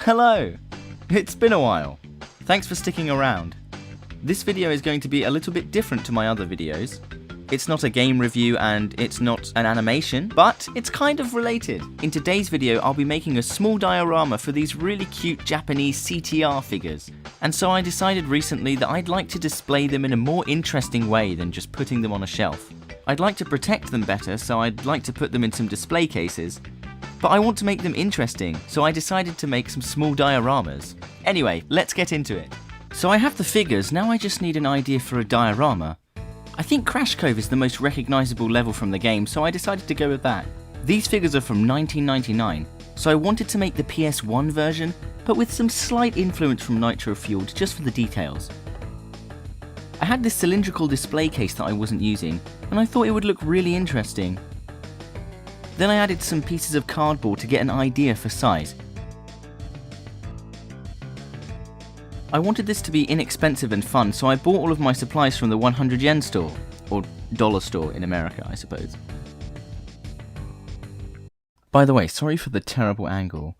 Hello! It's been a while. Thanks for sticking around. This video is going to be a little bit different to my other videos. It's not a game review and it's not an animation, but it's kind of related. In today's video, I'll be making a small diorama for these really cute Japanese CTR figures. And so I decided recently that I'd like to display them in a more interesting way than just putting them on a shelf. I'd like to protect them better, so I'd like to put them in some display cases. But I want to make them interesting, so I decided to make some small dioramas. Anyway, let's get into it. So I have the figures, now I just need an idea for a diorama. I think Crash Cove is the most recognisable level from the game, so I decided to go with that. These figures are from 1999, so I wanted to make the PS1 version, but with some slight influence from Nitro fueled, just for the details. I had this cylindrical display case that I wasn't using, and I thought it would look really interesting. Then I added some pieces of cardboard to get an idea for size. I wanted this to be inexpensive and fun, so I bought all of my supplies from the 100 yen store, or dollar store in America, I suppose. By the way, sorry for the terrible angle.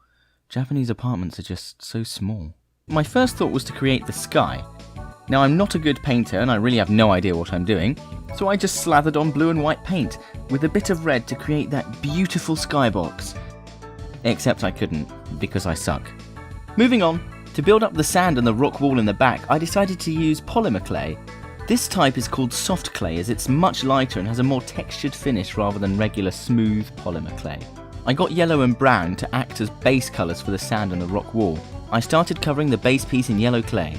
Japanese apartments are just so small. My first thought was to create the sky. Now I'm not a good painter and I really have no idea what I'm doing, so I just slathered on blue and white paint with a bit of red to create that beautiful skybox. Except I couldn't, because I suck. Moving on, to build up the sand and the rock wall in the back, I decided to use polymer clay. This type is called soft clay as it's much lighter and has a more textured finish rather than regular smooth polymer clay. I got yellow and brown to act as base colours for the sand and the rock wall. I started covering the base piece in yellow clay.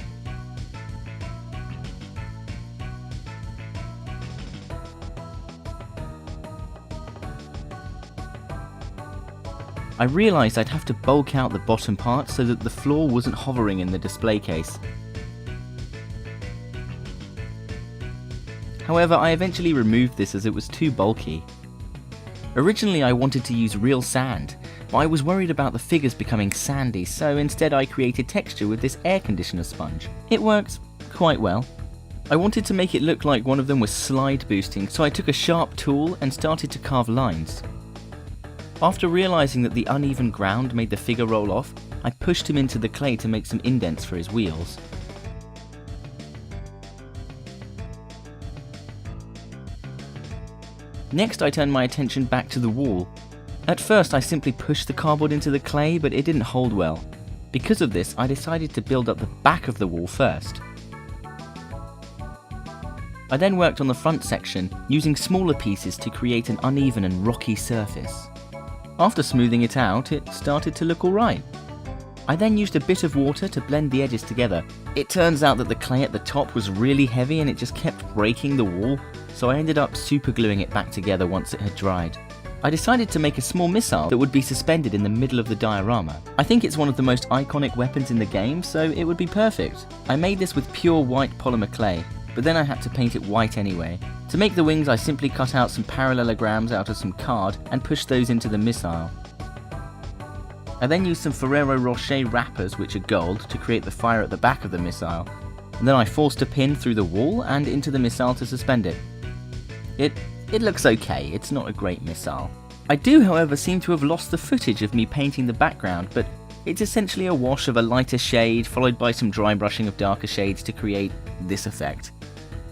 I realised I'd have to bulk out the bottom part so that the floor wasn't hovering in the display case. However, I eventually removed this as it was too bulky. Originally I wanted to use real sand, but I was worried about the figures becoming sandy, so instead I created texture with this air conditioner sponge. It works quite well. I wanted to make it look like one of them was slide boosting, so I took a sharp tool and started to carve lines. After realising that the uneven ground made the figure roll off, I pushed him into the clay to make some indents for his wheels. Next I turned my attention back to the wall. At first I simply pushed the cardboard into the clay, but it didn't hold well. Because of this, I decided to build up the back of the wall first. I then worked on the front section, using smaller pieces to create an uneven and rocky surface. After smoothing it out, it started to look alright. I then used a bit of water to blend the edges together. It turns out that the clay at the top was really heavy and it just kept breaking the wall, so I ended up super gluing it back together once it had dried. I decided to make a small missile that would be suspended in the middle of the diorama. I think it's one of the most iconic weapons in the game, so it would be perfect. I made this with pure white polymer clay, but then I had to paint it white anyway. To make the wings, I simply cut out some parallelograms out of some card and pushed those into the missile. I then used some Ferrero Rocher wrappers, which are gold, to create the fire at the back of the missile. And then I forced a pin through the wall and into the missile to suspend it. It looks okay, it's not a great missile. I do, however, seem to have lost the footage of me painting the background, but it's essentially a wash of a lighter shade followed by some dry brushing of darker shades to create this effect.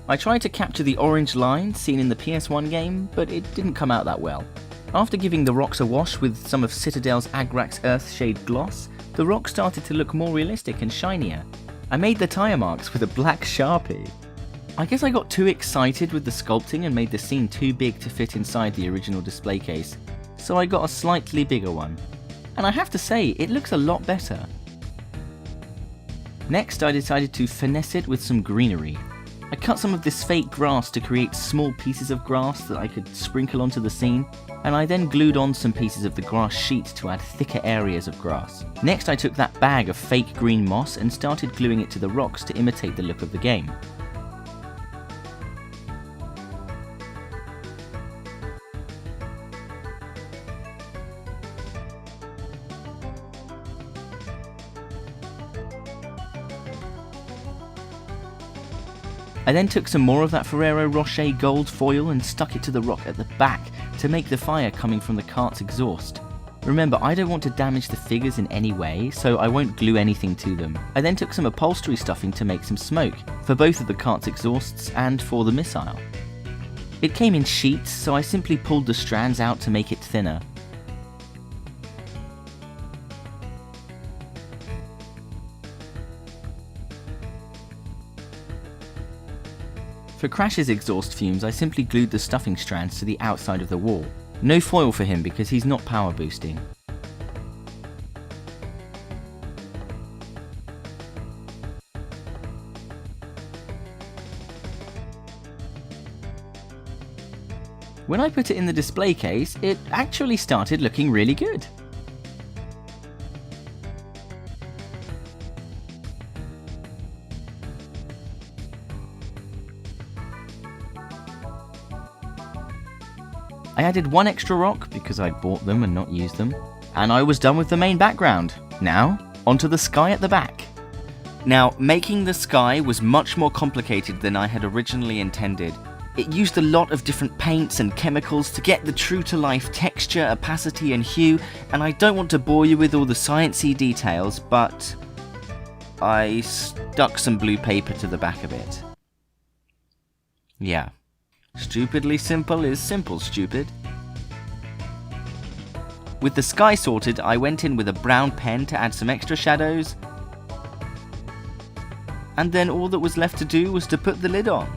I tried to capture the orange lines seen in the PS1 game, but it didn't come out that well. After giving the rocks a wash with some of Citadel's Agrax Earthshade gloss, the rocks started to look more realistic and shinier. I made the tire marks with a black Sharpie. I guess I got too excited with the sculpting and made the scene too big to fit inside the original display case, so I got a slightly bigger one. And I have to say, it looks a lot better. Next, I decided to finesse it with some greenery. I cut some of this fake grass to create small pieces of grass that I could sprinkle onto the scene, and I then glued on some pieces of the grass sheet to add thicker areas of grass. Next I took that bag of fake green moss and started gluing it to the rocks to imitate the look of the game. I then took some more of that Ferrero Rocher gold foil and stuck it to the rock at the back to make the fire coming from the cart's exhaust. Remember, I don't want to damage the figures in any way, so I won't glue anything to them. I then took some upholstery stuffing to make some smoke, for both of the cart's exhausts and for the missile. It came in sheets, so I simply pulled the strands out to make it thinner. For Crash's exhaust fumes, I simply glued the stuffing strands to the outside of the wall. No foil for him because he's not power boosting. When I put it in the display case, it actually started looking really good. I added one extra rock because I'd bought them and not used them, and I was done with the main background. Now, onto the sky at the back. Now, making the sky was much more complicated than I had originally intended. It used a lot of different paints and chemicals to get the true-to-life texture, opacity and hue, and I don't want to bore you with all the sciencey details, but I stuck some blue paper to the back of it. Yeah. Stupidly simple is simple stupid. With the sky sorted, I went in with a brown pen to add some extra shadows, and then all that was left to do was to put the lid on.